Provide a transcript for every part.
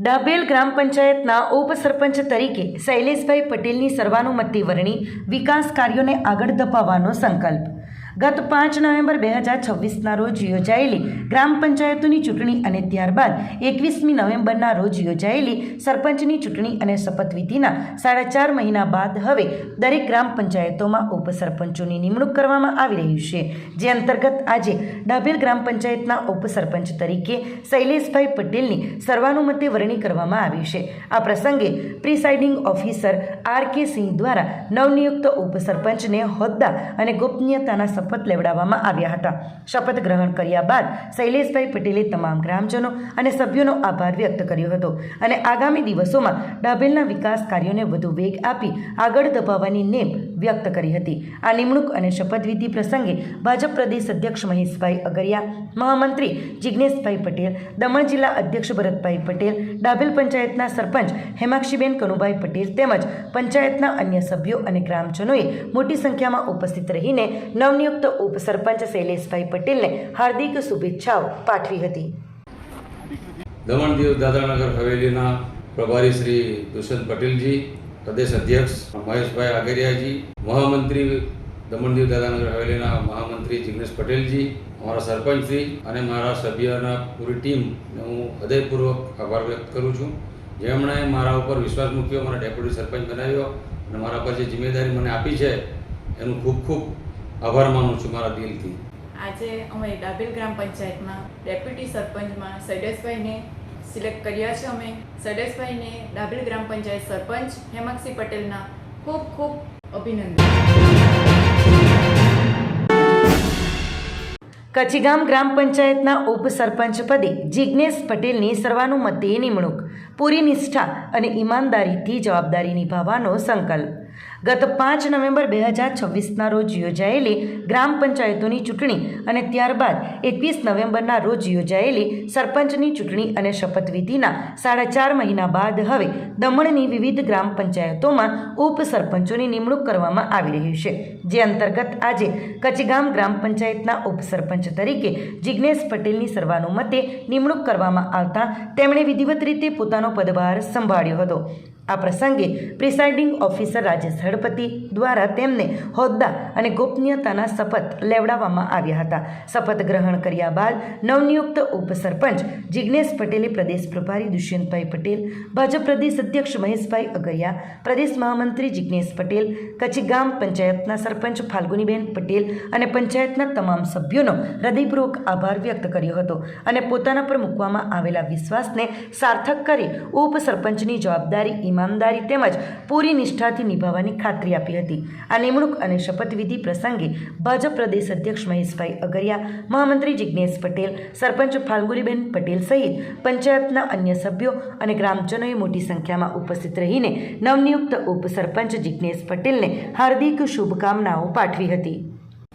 ડાભેલ ગ્રામ પંચાયતના ઉપસરપંચ તરીકે શૈલેષભાઈ પટેલની સર્વાનુમતિ વરણી વિકાસ કાર્યોને આગળ ધપાવવાનો સંકલ્પ. ગત 5 નવેમ્બર 2026ના રોજ યોજાયેલી ગ્રામ પંચાયતોની ચૂંટણી અને ત્યારબાદ 21મી નવેમ્બરના રોજ યોજાયેલી સરપંચની ચૂંટણી અને શપથવિધિના 4.5 મહિના બાદ હવે દરેક ગ્રામ પંચાયતોમાં ઉપસરપંચોની નિમણૂક કરવામાં આવી રહી છે. જે અંતર્ગત આજે ડાભેલ ગ્રામ પંચાયતના ઉપસરપંચ તરીકે શૈલેષભાઈ પટેલની સર્વાનુમતે વરણી કરવામાં આવી છે. આ પ્રસંગે પ્રિસાઇડિંગ ઓફિસર R.K. સિંહ દ્વારા નવનિયુક્ત ઉપસરપંચને હોદ્દા અને ગોપનીયતાના શપથ લેવડાવવામાં આવ્યા હતા. શપથ ગ્રહણ કર્યા બાદ શૈલેષભાઈ પટેલે તમામ ગ્રામજનો અને સભ્યોનો આભાર વ્યક્ત કર્યો હતો અને આગામી દિવસોમાં ડાભેલના વિકાસ કાર્યોને વધુ વેગ આપી આગળ ધપાવવાની નેમ વ્યક્ત કરી હતી. આ નિમણૂક અને શપથવિધિ પ્રસંગે ભાજપ પ્રદેશ અધ્યક્ષ મહેશભાઈ અગરિયા, મહામંત્રી જિજ્ઞેશભાઈ પટેલ, દમણ જિલ્લા અધ્યક્ષ ભરતભાઈ પટેલ, ડાભેલ પંચાયતના સરપંચ હેમાક્ષીબેન કનુભાઈ પટેલ તેમજ પંચાયતના અન્ય સભ્યો અને ગ્રામજનોએ મોટી સંખ્યામાં ઉપસ્થિત રહીને નવનિયુક્ત ઉપસરપંચ શૈલેષભાઈ પટેલને હાર્દિક શુભેચ્છાઓ પાઠવી હતી. દમણ દીવ દાદરાનગર હવેલીના પ્રભારી શ્રી દુષ્યંત પટેલજી, પ્રદેશ અધ્યક્ષ મહેશભાઈ આગરિયાજી, મહામંત્રી દમણ દીવ દાદરાનગર હવેલીના મહામંત્રી જિગ્નેશ પટેલજી, અમારા સરપંચશ્રી અને મારા સભ્યના પૂરી ટીમને હું હૃદયપૂર્વક આભાર વ્યક્ત કરું છું, જેમણે મારા ઉપર વિશ્વાસ મૂક્યો, મને ડેપ્યુટી સરપંચ બનાવ્યો અને મારા પર જે જિમ્મેદારી મને આપી છે એનું ખૂબ ખૂબ આભાર માનું છું મારા દિલથી. આજે અમે ડાભેલ ગ્રામ પંચાયતમાં ડેપ્યુટી સરપંચમાં શૈલેષભાઈને સિલેક્ટ કર્યા છે. અમે શૈલેષભાઈને ડાભેલ ગ્રામ પંચાયત સરપંચ હેમાક્ષી પટેલના ખૂબ ખૂબ અભિનંદન. કચીગામ ગ્રામ પંચાયતના ઉપસરપંચ પદે જિજ્ઞેશ પટેલની સર્વાનુમતે નિમણૂક. પૂરી નિષ્ઠા અને ઈમાનદારીથી જવાબદારી નિભાવવાનો સંકલ્પ. ગત 5 નવેમ્બર 2026ના રોજ યોજાયેલી ગ્રામ પંચાયતોની ચૂંટણી અને ત્યારબાદ 21 નવેમ્બરના રોજ યોજાયેલી સરપંચની ચૂંટણી અને શપથવિધિના 4.5 મહિના બાદ હવે દમણની વિવિધ ગ્રામ પંચાયતોમાં ઉપસરપંચોની નિમણૂક કરવામાં આવી રહી છે. જે અંતર્ગત આજે કચીગામ ગ્રામ પંચાયતના ઉપસરપંચ તરીકે જિજ્ઞેશ પટેલની સર્વાનુમતે નિમણૂક કરવામાં આવતા તેમણે વિધિવત રીતે પોતાનો પદભાર સંભાળ્યો હતો. આ પ્રસંગે પ્રિસાઇડિંગ ઓફિસર રાજેશ હળપતિ દ્વારા તેમને હોદ્દા અને ગોપનીયતાના શપથ લેવડાવવામાં આવ્યા હતા. શપથ ગ્રહણ કર્યા બાદ નવનિયુક્ત ઉપસરપંચ જિજ્ઞેશ પટેલે પ્રદેશ પ્રભારી દુષ્યંતભાઈ પટેલ, ભાજપ પ્રદેશ અધ્યક્ષ મહેશભાઈ અગરિયા, પ્રદેશ મહામંત્રી જિજ્ઞેશ પટેલ, કચીગામ પંચાયતના સરપંચ ફાલ્ગુનીબેન પટેલ અને પંચાયતના તમામ સભ્યોનો હૃદયપૂર્વક આભાર વ્યક્ત કર્યો હતો અને પોતાના પર મૂકવામાં આવેલા વિશ્વાસને સાર્થક કરી ઉપસરપંચની જવાબદારી ઈમાનદારી તેમજ પૂરી નિષ્ઠાથી નિભાવવાની ખાતરી આપી હતી. આ નિમણૂક અને શપથવિધિ પ્રસંગે ભાજપ પ્રદેશ અધ્યક્ષ મહેશભાઈ અગરિયા, મહામંત્રી જિજ્ઞેશ પટેલ, સરપંચ ફાલ્ગુનીબેન પટેલ સહિત પંચાયતના અન્ય સભ્યો અને ગ્રામજનોએ મોટી સંખ્યામાં ઉપસ્થિત રહીને નવનિયુક્ત ઉપસરપંચ જિજ્ઞેશ પટેલને હાર્દિક શુભકામનાઓ પાઠવી હતી.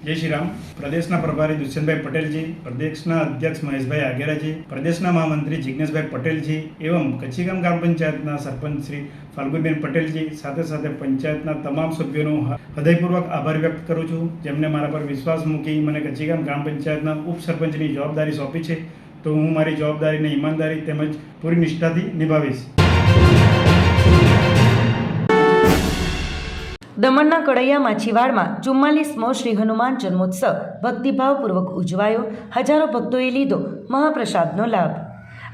જય શ્રી રામ. પ્રદેશના પ્રભારી દુષ્યંતભાઈ પટેલજી, પ્રદેશના અધ્યક્ષ મહેશભાઈ આગેરાજી, પ્રદેશના મહામંત્રી જિજ્ઞેશભાઈ પટેલજી એવં કચીગામ ગ્રામ પંચાયતના સરપંચ શ્રી ફાલ્ગુનીબેન પટેલજી સાથે સાથે પંચાયતના તમામ સભ્યોનો હૃદયપૂર્વક આભાર વ્યક્ત કરું છું, જેમને મારા પર વિશ્વાસ મૂકી મને કચીગામ ગ્રામ પંચાયતના ઉપસરપંચની જવાબદારી સોંપી છે. તો હું મારી જવાબદારીને ઈમાનદારી તેમજ પૂરી નિષ્ઠાથી નિભાવીશ. દમણના કડૈયા માછીવાડમાં 44મો શ્રી હનુમાન જન્મોત્સવ ભક્તિભાવપૂર્વક ઉજવાયો. હજારો ભક્તોએ લીધો મહાપ્રસાદનો લાભ.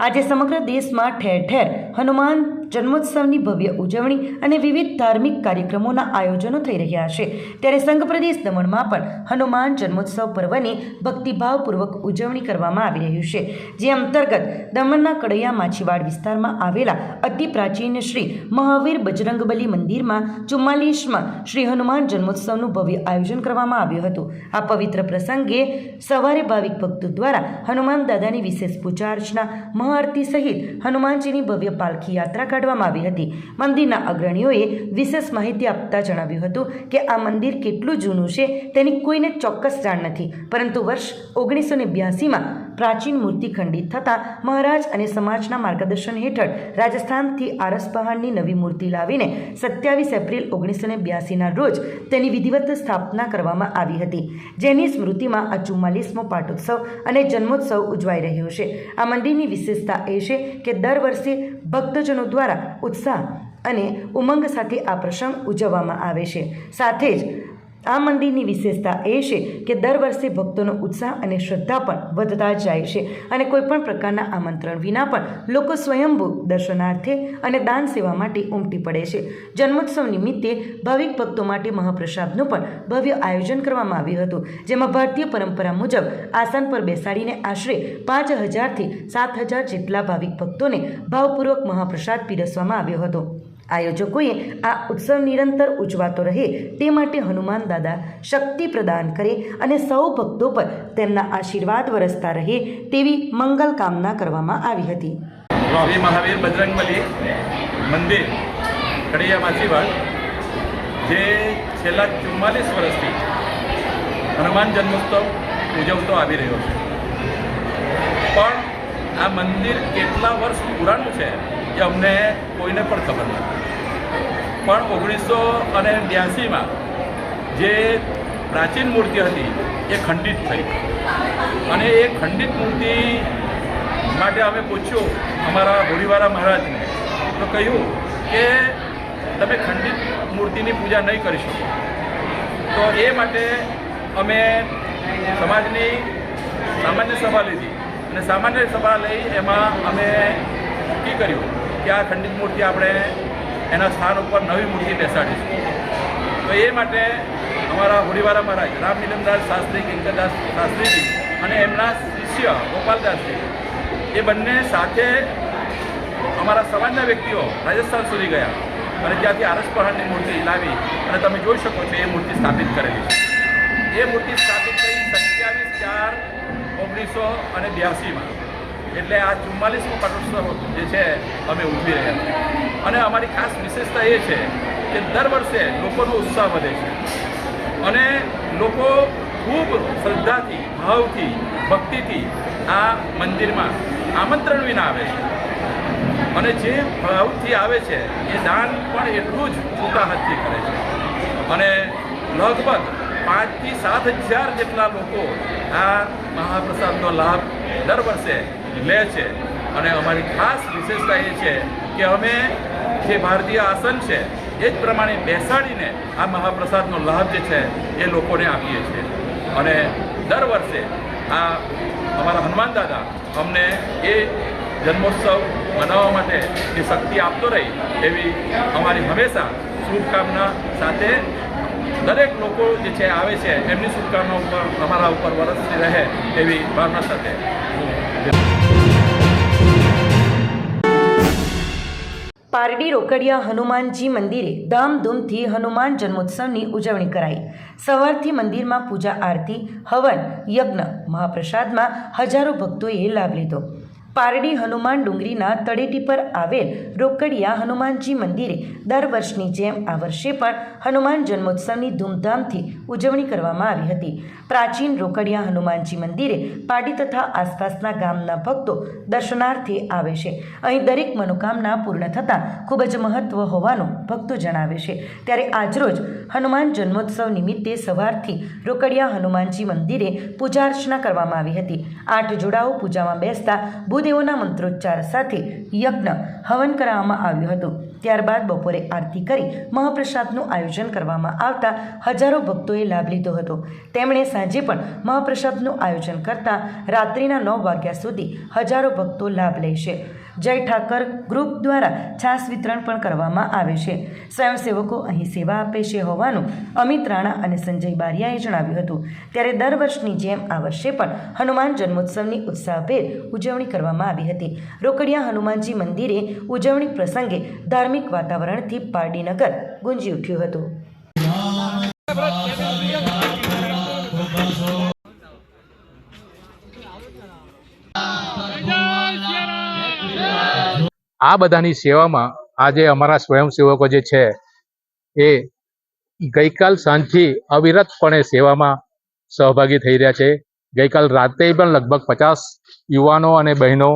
આજે સમગ્ર દેશમાં ઠેર ઠેર હનુમાન જન્મોત્સવની ભવ્ય ઉજવણી અને વિવિધ ધાર્મિક કાર્યક્રમોના આયોજનો થઈ રહ્યા છે. ત્યારે સંઘ પ્રદેશ દમણમાં પણ હનુમાન જન્મોત્સવ પર્વની ભક્તિભાવપૂર્વક ઉજવણી કરવામાં આવી રહ્યું છે. જે અંતર્ગત દમણના કડૈયા માછીવાડ વિસ્તારમાં આવેલા અતિ પ્રાચીન શ્રી મહાવીર બજરંગબલી મંદિરમાં 44માં શ્રી હનુમાન જન્મોત્સવનું ભવ્ય આયોજન કરવામાં આવ્યું હતું. આ પવિત્ર પ્રસંગે સવારે ભાવિક ભક્તો દ્વારા હનુમાન દાદાની વિશેષ પૂજા અર્ચના, મહાઆરતી સહિત હનુમાનજીની ભવ્ય પાલખી યાત્રા કાઢવામાં આવી હતી. મંદિરના અગ્રણીઓએ વિશેષ માહિતી આપતા જણાવ્યું હતું કે આ મંદિર કેટલું જૂનું છે તેની કોઈને ચોક્કસ જાણ નથી, પરંતુ વર્ષ 1982માં પ્રાચીન મૂર્તિ ખંડિત થતાં મહારાજ અને સમાજના માર્ગદર્શન હેઠળ રાજસ્થાનથી આરસ પહાડની નવી મૂર્તિ લાવીને 27 એપ્રિલ 1982ના રોજ તેની વિધિવત સ્થાપના કરવામાં આવી હતી, જેની સ્મૃતિમાં આ 44મો પાટોત્સવ અને જન્મોત્સવ ઉજવાઈ રહ્યો છે. આ મંદિરની વિશેષતા એ છે કે દર વર્ષે ભક્તજનો દ્વારા ઉત્સાહ અને ઉમંગ સાથે આ પ્રસંગ ઉજવવામાં આવે છે. સાથે જ આ મંદિરની વિશેષતા એ છે કે દર વર્ષે ભક્તોનો ઉત્સાહ અને શ્રદ્ધા પણ વધતા જાય છે અને કોઈપણ પ્રકારના આમંત્રણ વિના પણ લોકો સ્વયંભૂ દર્શનાર્થે અને દાન સેવા માટે ઉમટી પડે છે. જન્મોત્સવ નિમિત્તે ભાવિક ભક્તો માટે મહાપ્રસાદનું પણ ભવ્ય આયોજન કરવામાં આવ્યું હતું, જેમાં ભારતીય પરંપરા મુજબ આસન પર બેસાડીને આશરે 5000થી 7000 જેટલા ભાવિક ભક્તોને ભાવપૂર્વક મહાપ્રસાદ પીરસવામાં આવ્યો હતો. આયોજકોએ આ ઉત્સવ નિરંતર ઉજવાતો રહે તે માટે હનુમાન દાદા શક્તિ પ્રદાન કરે અને સૌ ભક્તો પર તેમના આશીર્વાદ વરસતા રહે તેવી મંગલ કામના કરવામાં આવી હતી. શ્રી મહાવીર બજરંગબલી મંદિર કડિયા માછીવાડ જે છેલ્લા 44 વર્ષથી હનુમાન જન્મોત્સવ ઉજવતો આવી રહ્યો છે, પણ આ મંદિર કેટલા વર્ષ પુરાણું છે એ અમને કોઈને પણ ખબર નથી. પણ 1982માં જે પ્રાચીન મૂર્તિ હતી એ ખંડિત થઈ અને એ ખંડિત મૂર્તિ માટે અમે પૂછ્યું અમારા ભોળીવાલા મહારાજને, તો કહ્યું કે તમે ખંડિત મૂર્તિની પૂજા નહીં કરી શકો. તો એ માટે અમે સમાજની સામાન્ય સભા લીધી અને સામાન્ય સભા લઈ એમાં અમે નક્કી કર્યું કે આ ખંડિત મૂર્તિ આપણે એના સ્થાન ઉપર નવી મૂર્તિ બેસાડીશું. તો એ માટે અમારા હોડીવાલા મહારાજ રામ મિલનદાસ શાસ્ત્રી, કિંકરદાસ શાસ્ત્રીજી અને એમના શિષ્ય ગોપાલદાસજી એ બંને સાથે અમારા સમાજના વ્યક્તિઓ રાજસ્થાન સુધી ગયા અને ત્યાંથી આરસ પહાડની મૂર્તિ લાવી અને તમે જોઈ શકો છો એ મૂર્તિ સ્થાપિત કરેલી છે. એ મૂર્તિ સ્થાપિત કરી 27/4/1982માં, એટલે આ 44મો પાટોત્સવ જે છે અમે ઉજવી રહ્યા છીએ. અને અમારી ખાસ વિશેષતા એ છે કે દર વર્ષે લોકોનો ઉત્સાહ વધે છે અને લોકો ખૂબ શ્રદ્ધાથી, ભાવથી, ભક્તિથી આ મંદિરમાં આમંત્રણ વિના આવે છે અને જે ભાવથી આવે છે એ દાન પણ એટલું જ છૂટા હાથથી કરે છે અને લગભગ 5,000થી 7,000 જેટલા લોકો આ મહાપ્રસાદનો લાભ દર વર્ષે લે છે. અને અમારી ખાસ વિશેષતા એ છે કે અમે જે ભારતીય આસન છે એ જ પ્રમાણે બેસાડીને આ મહાપ્રસાદનો લાભ જે છે એ લોકોને આપીએ છીએ અને દર વર્ષે આ અમારા હનુમાન દાદા અમને એ જન્મોત્સવ મનાવવા માટેની શક્તિ આપતો રહી એવી અમારી હંમેશા શુભકામના સાથે દરેક લોકો જે છે આવે છે એમની શુભકામના ઉપર અમારા ઉપર વરસતી રહે એવી ભાવના સાથે પારડી રોકડિયા હનુમાનજી મંદિરે ધામધૂમથી હનુમાન જન્મોત્સવની ઉજવણી કરાઈ. સવારથી મંદિરમાં પૂજા આરતી, હવન, યજ્ઞ, મહાપ્રસાદમાં હજારો ભક્તોએ લાભ લીધો. પારડી હનુમાન ડુંગરીના તળેટી પર આવેલ રોકડિયા હનુમાનજી મંદિરે દર વર્ષની જેમ આ વર્ષે પણ હનુમાન જન્મોત્સવની ધૂમધામથી ઉજવણી કરવામાં આવી હતી. પ્રાચીન રોકડિયા હનુમાનજી મંદિરે પારડી તથા આસપાસના ગામના ભક્તો દર્શનાર્થે આવે છે. અહીં દરેક મનોકામના પૂર્ણ થતાં ખૂબ જ મહત્વ હોવાનું ભક્તો જણાવે છે. ત્યારે આજરોજ હનુમાન જન્મોત્સવ નિમિત્તે સવારથી રોકડિયા હનુમાનજી મંદિરે પૂજા અર્ચના કરવામાં આવી હતી. 8 જોડાઓ પૂજામાં બેસતા દેવોના મંત્રોચ્ચાર સાથે યજ્ઞ હવન કરાવવામાં આવ્યું હતું. ત્યારબાદ બપોરે આરતી કરી મહાપ્રસાદનું આયોજન કરવામાં આવતા હજારો ભક્તોએ લાભ લીધો હતો. તેમણે સાંજે પણ મહાપ્રસાદનું આયોજન કરતા રાત્રિના 9 વાગ્યા સુધી હજારો ભક્તો લાભ લે છે. જય ઠાકર ગ્રુપ દ્વારા છાસ વિતરણ પણ કરવામાં આવે છે. સ્વયંસેવકો અહીં સેવા આપે છે હોવાનું અમિત રાણા અને સંજય બારિયાએ જણાવ્યું હતું. ત્યારે દર વર્ષની જેમ આ વર્ષે પણ હનુમાન જન્મોત્સવની ઉત્સાહભેર ઉજવણી કરવામાં આવી હતી. રોકડિયા હનુમાનજી મંદિરે ઉજવણી પ્રસંગે ધાર્મિક વાતાવરણથી પારડીનગર ગુંજી ઉઠ્યું હતું. આ બધાની સેવામાં આજે અમારા સ્વયંસેવકો જે છે એ ગઈકાલ સાંજથી અવિરતપણે સેવામાં સહભાગી થઈ રહ્યા છે. ગઈકાલ રાતે પણ લગભગ 50 યુવાનો અને બહેનો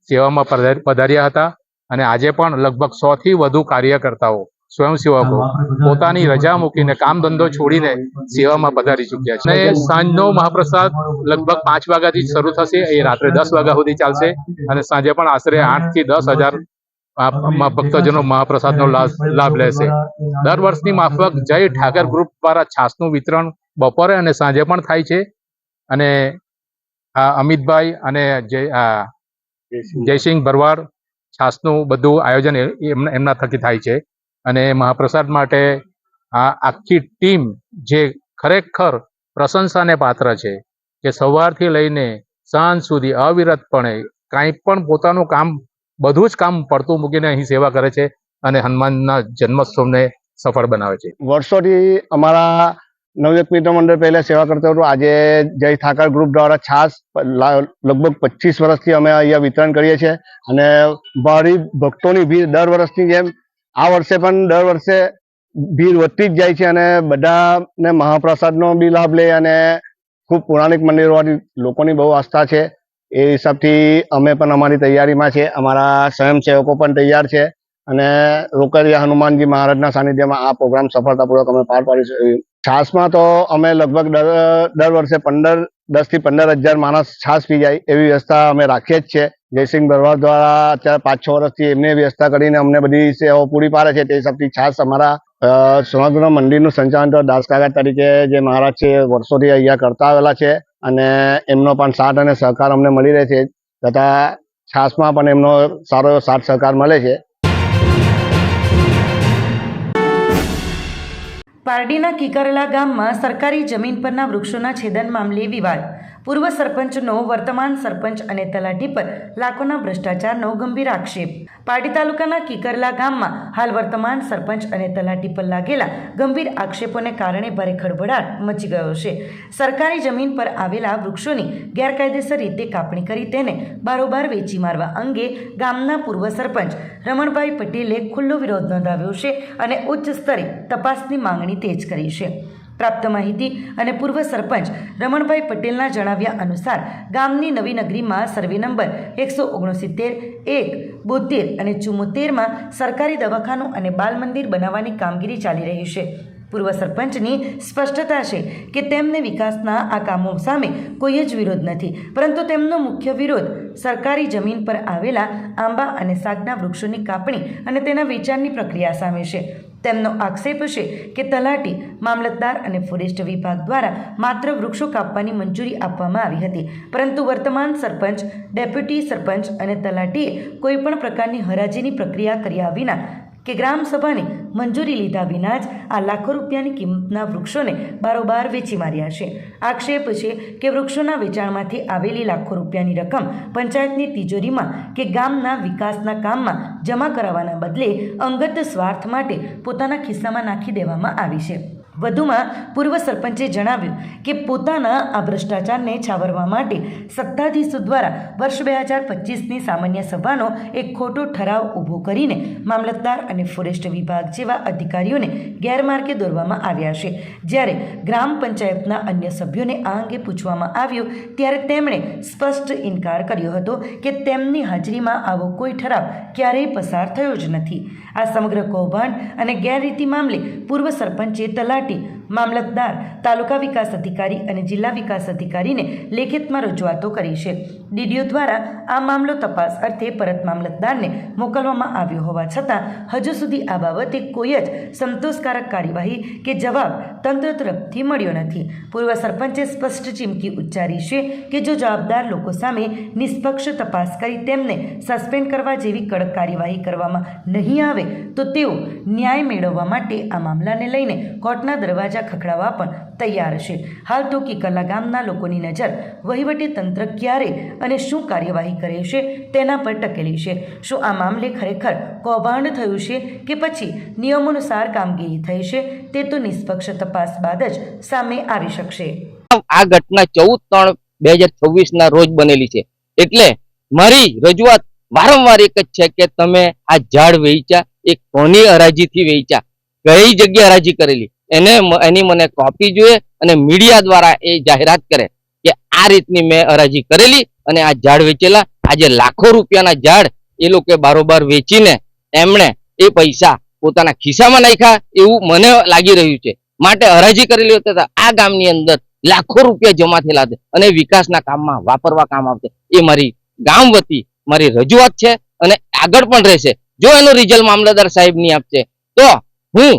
સેવામાં પધાર્યા હતા અને આજે પણ લગભગ 100થી વધુ કાર્યકર્તાઓ સ્વયંસેવકો પોતાની રજા મૂકીને કામ ધંધો છોડીને સેવામાં પધારી ચૂક્યા છે. અને સાંજનો મહાપ્રસાદ લગભગ 5 વાગ્યાથી શરૂ થશે, એ રાત્રે 10 વાગ્યા સુધી ચાલશે અને સાંજે પણ આશરે 8 થી 10 હજાર ભક્તજનો મહાપ્રસાદનો લાભ લેશે. દર વર્ષની માફક જય ઠાકર ગ્રુપ દ્વારા છાસનું વિતરણ બપોરે અને સાંજે પણ થાય છે અને અમિતભાઈ અને જયસિંહ ભરવાડ છાસનું બધું આયોજન એમના થકી થાય છે અને મહાપ્રસાદ માટે આ આખી ટીમ જે ખરેખર પ્રશંસાને પાત્ર છે કે સવારથી લઈને સાંજ સુધી અવિરતપણે કાંઈ પણ પોતાનું કામ બધું જ કામ પડતું મૂકીને અહીં સેવા કરે છે અને હનુમાનના જન્મોત્સવને સફળ બનાવે છે. વર્ષોથી અમારા નવયુગ મિત્ર મંડળ પહેલા સેવા કરતો હતો. આજે જય ઠાકર ગ્રુપ દ્વારા છાસ લગભગ 25 વર્ષથી અમે અહીંયા વિતરણ કરીએ છીએ અને ભારી ભક્તોની ભીડ દર વર્ષની જેમ આ વર્ષે પણ દર વર્ષે ભીડ વધતી જ જાય છે અને બધાને મહાપ્રસાદનો બી લાભ લે અને ખૂબ પૌરાણિક મંદિરોવાળી લોકોની બહુ આસ્થા છે. એ હિસાબથી અમે પણ અમારી તૈયારીમાં છે. અમારા સ્વયંસેવકો પણ તૈયાર છે અને રોકડિયા હનુમાનજી મહારાજના સાનિધ્યમાં આ પ્રોગ્રામ સફળતાપૂર્વક અમે પાર પાડીશું. છાસમાં તો અમે લગભગ દર વર્ષે 10 થી 15 હજાર માણસ છાસ પી જાય એવી વ્યવસ્થા અમે રાખીએ જ છે. જયસિંહ ભરવાડ દ્વારા અત્યારે 5-6 વર્ષથી એમને વ્યવસ્થા કરીને અમને બધી સેવાઓ પૂરી પાડે છે. તે હિસાબથી છાસ અમારા સોનાગઢ મંદિરનું સંચાલન તો દાસકાકા તરીકે જે મહારાજ છે વર્ષોથી અહીંયા કરતા આવેલા છે અને એમનો પણ સાથ અને સહકાર અમને મળી રહે છે તથા છાસમાં પણ એમનો સારો એવો સાથ સહકાર મળે છે. પારડીના કિકરલા ગામમાં સરકારી જમીન પરના વૃક્ષોના છેદન મામલે વિવાદ. પૂર્વ સરપંચનો વર્તમાન સરપંચ અને તલાટી પર લાખોના ભ્રષ્ટાચારનો ગંભીર આક્ષેપ. પારડી તાલુકાના કિકરલા ગામમાં હાલ વર્તમાન સરપંચ અને તલાટી પર લાગેલા ગંભીર આક્ષેપોને કારણે ભારે ખળભળાટ મચી ગયો છે. સરકારી જમીન પર આવેલા વૃક્ષોની ગેરકાયદેસર રીતે કાપણી કરી તેને બારોબાર વેચી મારવા અંગે ગામના પૂર્વ સરપંચ રમણભાઈ પટેલે ખુલ્લો વિરોધ નોંધાવ્યો છે અને ઉચ્ચ સ્તરે તપાસની માંગણી તેજ કરી છે. પ્રાપ્ત માહિતી અને પૂર્વ સરપંચ રમણભાઈ પટેલના જણાવ્યા અનુસાર ગામની નવી નગરીમાં સર્વે નંબર 169, 1, 72 અને 74માં સરકારી દવાખાનું અને બાલ મંદિર બનાવવાની કામગીરી ચાલી રહી છે. પૂર્વ સરપંચની સ્પષ્ટતા છે કે તેમને વિકાસના આ કામો સામે કોઈ જ વિરોધ નથી, પરંતુ તેમનો મુખ્ય વિરોધ સરકારી જમીન પર આવેલા આંબા અને સાગના વૃક્ષોની કાપણી અને તેના વેચાણની પ્રક્રિયા સામે છે. તેમનો આક્ષેપ છે કે તલાટી, મામલતદાર અને ફોરેસ્ટ વિભાગ દ્વારા માત્ર વૃક્ષો કાપવાની મંજૂરી આપવામાં આવી હતી, પરંતુ વર્તમાન સરપંચ, ડેપ્યુટી સરપંચ અને તલાટીએ કોઈપણ પ્રકારની હરાજીની પ્રક્રિયા કર્યા વિના કે ગ્રામસભાની મંજૂરી લીધા વિના જ આ લાખો રૂપિયાની કિંમતના વૃક્ષોને બારોબાર વેચી માર્યા છે. આક્ષેપ છે કે વૃક્ષોના વેચાણમાંથી આવેલી લાખો રૂપિયાની રકમ પંચાયતની તિજોરીમાં કે ગામના વિકાસના કામમાં જમા કરાવવાના બદલે અંગત સ્વાર્થ માટે પોતાના ખિસ્સામાં નાખી દેવામાં આવી છે. વધુમાં પૂર્વ સરપંચે જણાવ્યું કે પોતાના આ ભ્રષ્ટાચારને છાવરવા માટે સત્તાધીશો દ્વારા વર્ષ 2025ની સામાન્ય સભાનો એક ખોટો ઠરાવ ઊભો કરીને મામલતદાર અને ફોરેસ્ટ વિભાગ જેવા અધિકારીઓને ગેરમાર્ગે દોરવામાં આવ્યા છે. જ્યારે ગ્રામ પંચાયતના અન્ય સભ્યોને આ અંગે પૂછવામાં આવ્યું ત્યારે તેમણે સ્પષ્ટ ઇનકાર કર્યો હતો કે તેમની હાજરીમાં આવો કોઈ ઠરાવ ક્યારેય પસાર થયો જ નથી. આ સમગ્ર કૌભાંડ અને ગેરરીતિ મામલે પૂર્વ સરપંચે તલાટી, મામલતદાર, તાલુકા વિકાસ અધિકારી અને જિલ્લા વિકાસ અધિકારીને લેખિતમાં રજૂઆતો કરી છે. ડીડીઓ દ્વારા આ મામલો તપાસ અર્થે પરત મામલતદારને મોકલવામાં આવ્યો હોવા છતાં હજુ સુધી આ બાબતે કોઈ જ સંતોષકારક કાર્યવાહી કે જવાબ તંત્ર તરફથી મળ્યો નથી. પૂર્વ સરપંચે સ્પષ્ટ ચીમકી ઉચ્ચારી છે કે જો જવાબદાર લોકો સામે નિષ્પક્ષ તપાસ કરી તેમને સસ્પેન્ડ કરવા જેવી કડક કાર્યવાહી કરવામાં નહીં આવે તો તેઓ ન્યાય મેળવવા માટે આ મામલાને લઈને કોર્ટના દરવાજા ખખડાવવા પણ તૈયાર છે. હાલ તો કિકરલા ગામના લોકોની નજર વહીવટી તંત્ર ક્યારે અને શું કાર્યવાહી કરે છે તેના પર ટકેલી છે. શું આ મામલે ખરેખર કૌભાંડ થયું છે કે પછી નિયમોનુસાર કામગીરી થઈ છે તે તો નિષ્પક્ષ તપાસ બાદ જ સામે આવી શકશે. આ ઘટના 14/3/2026 રોજ બનેલી છે. એટલે મારી રજૂઆત વારંવાર એક જ છે કે તમે આ ઝાડ વેચ્યા એ કોની હરાજીથી વેચ્યા, કઈ જગ્યાએ હરાજી કરેલી એની મને કોપી જોઈએ અને મીડિયા દ્વારા એ જાહેરાત કરે કે આ રીતની મેં હરાજી કરેલી અને આ ઝાડ વેચેલા. આજે લાખો રૂપિયાના ઝાડ એ લોકો બારોબાર વેચીને એમણે એ પૈસા પોતાના ખિસ્સામાં નાખ્યા એવું મને લાગી રહ્યું છે. માટે હરાજી કરેલી હતી આ ગામની અંદર લાખો રૂપિયા જમા થયેલા છે અને વિકાસના કામમાં વાપરવા કામ આવશે. એ મારી ગામ વતી મારી રજૂઆત છે અને આગળ પણ રહેશે જો એનું રિઝલ્ટ મામલતદાર સાહેબ નહીં આપશે તો હું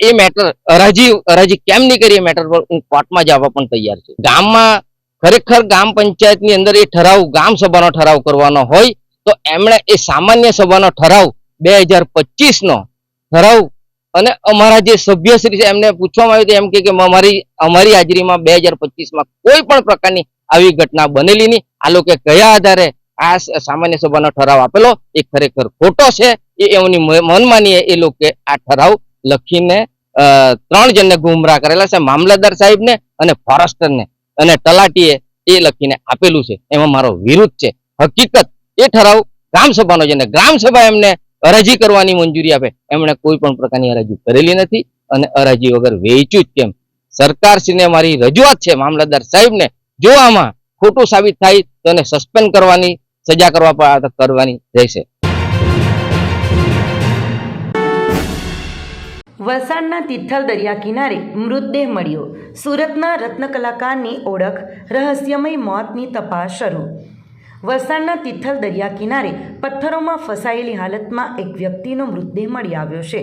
એ મેટર હરાજી કેમ નહીં કરી એ મેટર પર હું કોર્ટમાં જવા પણ તૈયાર છું. ગામમાં ખરેખર ગ્રામ પંચાયતની અંદર એ ઠરાવ ગામ સભાનો ઠરાવ કરવાનો હોય તો એમણે એ સામાન્ય સભાનો ઠરાવ 2025 નો ઠરાવ અને અમારા જે સભ્યશ્રી છે એમને પૂછવામાં આવ્યું એમ કે અમારી હાજરીમાં 2025માં કોઈ પણ પ્રકારની આવી ઘટના બનેલી નહીં. આ લોકો કયા આધારે આ સામાન્ય સભાનો ઠરાવ આપેલો એ ખરેખર ખોટો છે. એમની મનમાની એ લોકો આ ઠરાવ લખીને 3 જણને ગુમરાહ કરેલા છે, મામલતદાર સાહેબને અને ફોરેસ્ટરને અને તલાટીએ એ લખીને આપેલું છે. એમાં મારો વિરોધ છે. હકીકત એ ઠરાવ ગ્રામસભાનો છે ને ગ્રામસભા એમને હરાજી કરવાની મંજૂરી આપે, એમણે કોઈ પણ પ્રકારની હરાજી કરેલી નથી અને હરાજી વગર વેચ્યું જ કેમ? સરકારશ્રીને મારી રજૂઆત છે મામલતદાર સાહેબને, જો આમાં ખોટું સાબિત થાય તો એને સસ્પેન્ડ કરવાની, સજા કરવાની રહેશે. વલસાડના તિથલ દરિયા કિનારે મૃતદેહ મળ્યો. સુરતના રત્ન કલાકારની ઓળખ, રહસ્યમય મોતની તપાસ શરૂ. વલસાડના તિથલ દરિયા કિનારે પથ્થરોમાં ફસાયેલી હાલતમાં એક વ્યક્તિનો મૃતદેહ મળી આવ્યો છે.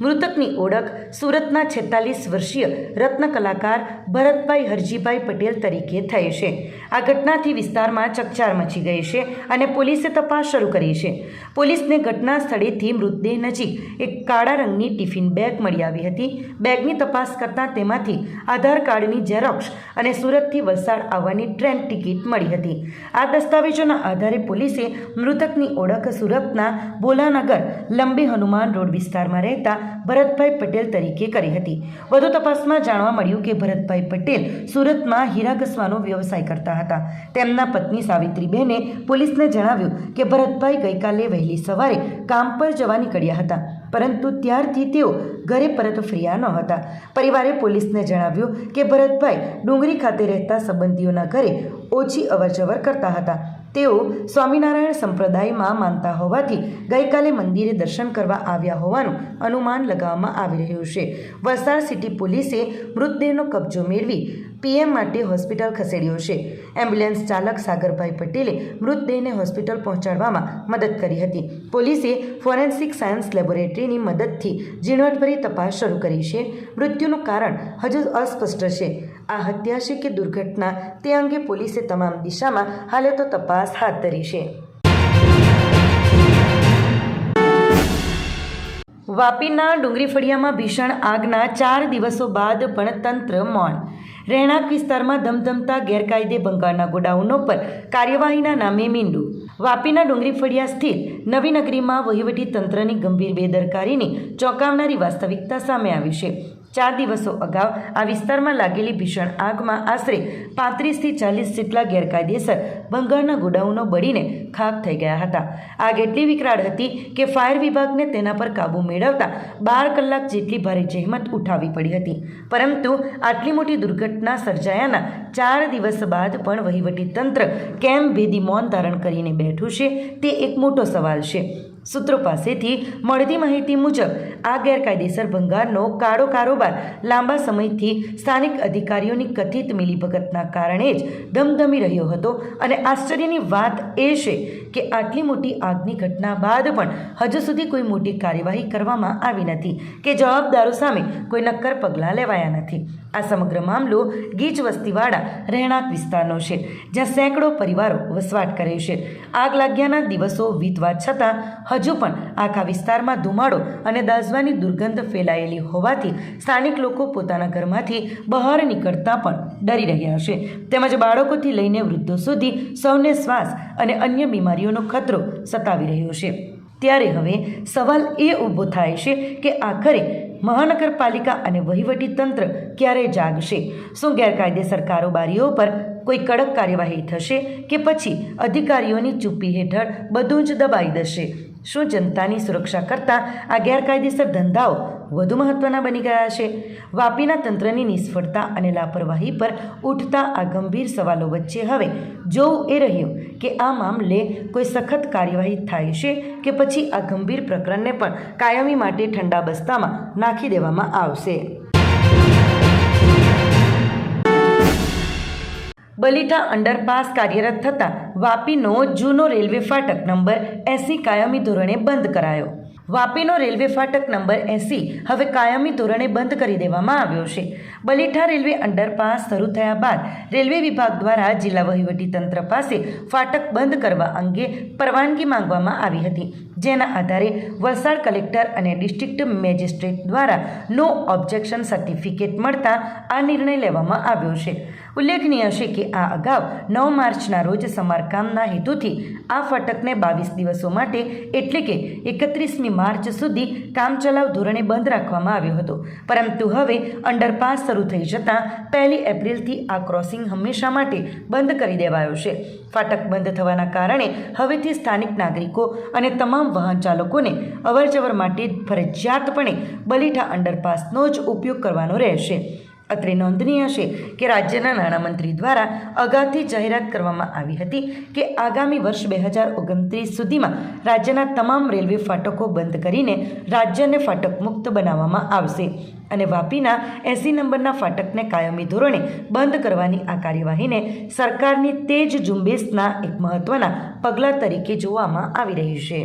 મૃતકની ઓળખ સુરતના 46 વર્ષીય રત્ન કલાકાર ભરતભાઈ હરજીભાઈ પટેલ તરીકે થઈ છે. આ ઘટનાથી વિસ્તારમાં ચકચાર મચી ગઈ છે અને પોલીસે તપાસ શરૂ કરી છે. પોલીસને ઘટના સ્થળેથી મૃતદેહ નજીક એક કાળા રંગની ટિફિન બેગ મળી આવી હતી. બેગની તપાસ કરતાં તેમાંથી આધાર કાર્ડની ઝેરોક્સ અને સુરતથી વલસાડ આવવાની ટ્રેન ટિકિટ મળી હતી. આ દસ્તાવેજોના આધારે પોલીસે મૃતકની ઓળખ સુરતના ભોલાનગર લંબી હનુમાન રોડ વિસ્તારમાં રહેતા ભરતભાઈ પટેલ તરીકે કરી હતી. વધુ તપાસમાં જાણવા મળ્યું કે ભરતભાઈ પટેલ સુરતમાં હીરા ઘસવાનો વ્યવસાય કરતા હતા. તેમના પત્ની સાવિત્રીબેને પોલીસને જણાવ્યું કે ભરતભાઈ ગઈકાલે વહેલી સવારે કામ પર જવા નીકળ્યા હતા, પરંતુ ત્યારથી તેઓ ઘરે પરત ફર્યા ન હતા. પરિવારે પોલીસને જણાવ્યું કે ભરતભાઈ ડુંગરી ખાતે રહેતા સંબંધીઓના ઘરે ઓછી અવરજવર કરતા હતા. તેઓ સ્વામિનારાયણ સંપ્રદાયમાં માનતા હોવાથી ગઈકાલે મંદિરે દર્શન કરવા આવ્યા હોવાનું અનુમાન લગાવવામાં આવી રહ્યું છે. વલસાડ સિટી પોલીસે મૃતદેહનો કબજો મેળવી પીએમ માટે હોસ્પિટલ ખસેડ્યો છે. એમ્બ્યુલન્સ ચાલક સાગરભાઈ પટેલે મૃતદેહને હોસ્પિટલ પહોંચાડવામાં મદદ કરી હતી. પોલીસે ફોરેન્સિક સાયન્સ લેબોરેટરીની મદદથી ઝીણવટભરી તપાસ શરૂ કરી છે. મૃત્યુનું કારણ હજુ અસ્પષ્ટ છે. આ હત્યા છે કે દુર્ઘટના તે અંગે પોલીસે તમામ દિશામાં હાલે તો તપાસ હાથ ધરી છે. વાપીના ડુંગરી ફળિયામાં ભીષણ આગના 4 દિવસો બાદ પણ તંત્ર મૌન. રહેણાંક વિસ્તારમાં ધમધમતા ગેરકાયદે ભંગારના ગોડાઉનો પર કાર્યવાહીના નામે મીંડું. વાપીના ડુંગરી ફળિયા સ્થિત નવી નગરીમાં વહીવટી તંત્રની ગંભીર બેદરકારીની ચોંકાવનારી વાસ્તવિકતા સામે આવી છે. 4 દિવસો અગાઉ આ વિસ્તારમાં લાગેલી ભીષણ આગમાં આશરે 35 થી 40 જેટલા ગેરકાયદેસર ભંગારના ગોડાઉનો બળીને ખાખ થઈ ગયા હતા. આગ એટલી વિકરાળ હતી કે ફાયર વિભાગને તેના પર કાબૂ મેળવતા 12 કલાક જેટલી ભારે જહેમત ઉઠાવવી પડી હતી. પરંતુ આટલી મોટી દુર્ઘટના સર્જાયાના 4 દિવસ બાદ પણ વહીવટી તંત્ર કેમ ભેદી મૌન ધારણ કરીને બેઠું છે તે એક મોટો સવાલ છે. સૂત્રો પાસેથી મળતી માહિતી મુજબ આ ગેરકાયદેસર ભંગારનો કાળો કારોબાર લાંબા સમયથી સ્થાનિક અધિકારીઓની કથિત મિલીભગતના કારણે જ ધમધમી રહ્યો હતો. અને આશ્ચર્યની વાત એ છે કે આટલી મોટી આગની ઘટના બાદ પણ હજુ સુધી કોઈ મોટી કાર્યવાહી કરવામાં આવી નથી કે જવાબદારો સામે કોઈ નક્કર પગલાં લેવાયા નથી. આ સમગ્ર મામલો ગીચ વસ્તીવાળા રહેણાંક વિસ્તારનો છે, જ્યાં સેંકડો પરિવારો વસવાટ કરે છે. આગ લાગ્યાના દિવસો વીતવા છતાં હજુ પણ આખા વિસ્તારમાં ધુમાડો અને દાઝવાની દુર્ગંધ ફેલાયેલી હોવાથી સ્થાનિક લોકો પોતાના ઘરમાંથી બહાર નીકળતા પણ ડરી રહ્યા છે. તેમજ બાળકોથી લઈને વૃદ્ધો સુધી સૌને શ્વાસ અને અન્ય બીમારીઓનો ખતરો સતાવી રહ્યો છે. ત્યારે હવે સવાલ એ ઊભો થાય છે કે આખરે મહાનગરપાલિકા અને વહીવટી તંત્ર ક્યારે જાગશે? શું ગેરકાયદેસર કારોબારીઓ પર કોઈ કડક કાર્યવાહી થશે કે પછી અધિકારીઓની ચૂપ્પી હેઠળ બધું જ દબાઈ દેશે? શું જનતાની સુરક્ષા કરતાં આ ગેરકાયદેસર ધંધાઓ વધુ મહત્ત્વના બની ગયા છે? વાપીના તંત્રની નિષ્ફળતા અને લાપરવાહી પર ઉઠતા આ ગંભીર સવાલો વચ્ચે હવે જોવું એ રહ્યું કે આ મામલે કોઈ સખત કાર્યવાહી થાય છે કે પછી આ ગંભીર પ્રકરણને પણ કાયમી માટે ઠંડા બસ્તામાં નાખી દેવામાં આવશે. બલીઠા અંડરપાસ કાર્યરત થતાં વાપીનો જૂનો રેલવે ફાટક નંબર 80 કાયમી ધોરણે બંધ કરાયો. વાપીનો રેલવે ફાટક નંબર 80 હવે કાયમી ધોરણે બંધ કરી દેવામાં આવ્યો છે. બલીઠા રેલવે અંડરપાસ શરૂ થયા બાદ રેલવે વિભાગ દ્વારા જિલ્લા વહીવટીતંત્ર પાસે ફાટક બંધ કરવા અંગે પરવાનગી માંગવામાં આવી હતી, જેના આધારે વલસાડ કલેક્ટર અને ડિસ્ટ્રિક્ટ મેજિસ્ટ્રેટ દ્વારા નો ઓબ્જેક્શન સર્ટિફિકેટ મળતા આ નિર્ણય લેવામાં આવ્યો છે. ઉલ્લેખનીય છે કે આ અગાઉ 9 માર્ચના રોજ સમારકામના હેતુથી આ ફાટકને 22 દિવસો માટે એટલે કે 31મી માર્ચ સુધી કામચલાઉ ધોરણે બંધ રાખવામાં આવ્યો હતો, પરંતુ હવે અંડરપાસ શરૂ થઈ જતાં 1 એપ્રિલથી આ ક્રોસિંગ હંમેશા માટે બંધ કરી દેવાયો છે. ફાટક બંધ થવાના કારણે હવેથી સ્થાનિક નાગરિકો અને તમામ વાહન ચાલકોને અવરજવર માટે ફરજિયાતપણે બલીઠા અંડરપાસનો જ ઉપયોગ કરવાનો રહેશે. અત્રે નોંધનીય છે કે રાજ્યના નાણામંત્રી દ્વારા અગાઉથી જાહેરાત કરવામાં આવી હતી કે આગામી વર્ષ 2029 સુધીમાં રાજ્યના તમામ રેલવે ફાટકો બંધ કરીને રાજ્યને ફાટક મુક્ત બનાવવામાં આવશે અને વાપીના 80 નંબરના ફાટકને કાયમી ધોરણે બંધ કરવાની આ કાર્યવાહીને સરકારની તેજ ઝુંબેશના એક મહત્વના પગલાં તરીકે જોવામાં આવી રહી છે.